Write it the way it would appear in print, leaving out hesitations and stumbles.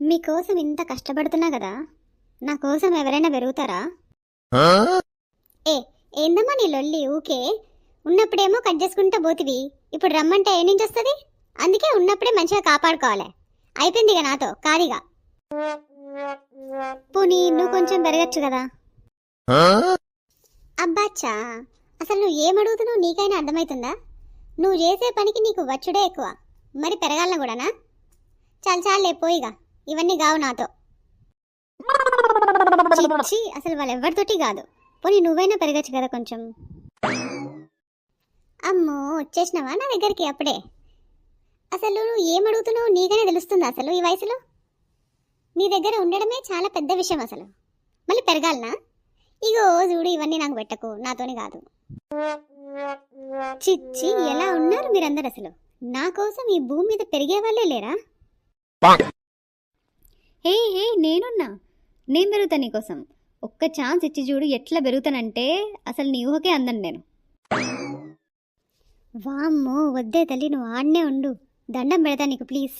మీకోసం ఇంత కష్టపడుతున్నా కదా, నా కోసం ఎవరైనా పెరుగుతారా? ఏ ఏందమ్మా నీ లొల్లి ఊకే? ఉన్నప్పుడేమో కట్ చేసుకుంటా పోతివి, ఇప్పుడు రమ్మంటే ఏ నుంచి వస్తుంది? అందుకే ఉన్నప్పుడే మంచిగా కాపాడుకోవాలి. అయిపోయింది ఇక నాతో కాదిగా. పోనీ నువ్వు కొంచెం పెరగచ్చు కదా. అబ్బాచ్చా, అసలు నువ్వు ఏమడుగుతున్నావు నీకైనా అర్థమవుతుందా? నువ్వు చేసే పనికి నీకు వచ్చుడే ఎక్కువ, మరి పెరగాలన కూడానా? చాలు చాలులే పోయిగా, ఇవన్నీ కావు నాతో. చిచ్చి, అసలు వాళ్ళు ఎవరితోటి కాదు. పోనీ నువ్వైనా పెరగచ్చు కదా కొంచెం. అమ్మో వచ్చేసినావా నా దగ్గరికి అప్పుడే? అసలు నువ్వు ఏమడుగుతున్నావు నీకైనా తెలుస్తుందా అసలు ఈ వయసులో? నీ దగ్గర ఉండడమే చాలా పెద్ద విషయం అసలు, మళ్ళీ పెరగాలనా? ఇగో చూడు, ఇవన్నీ నాకు పెట్టకు, నాతోని కాదు. చిచ్చి, ఎలా ఉన్నారు మీరందరు అసలు? నా కోసం ఈ భూమి మీద పెరిగే వాళ్ళే లేరా? హే హే, నేనున్నా, నేను పెరుగుతా నీకోసం. ఒక్క ఛాన్స్ ఇచ్చి చూడు, ఎట్లా పెరుగుతానంటే అసలు నీ ఊహకే అందను నేను. వామ్మో వద్దే తల్లి, నువ్వు ఆడనే ఉండు, దండం పెడతా నీకు ప్లీజ్.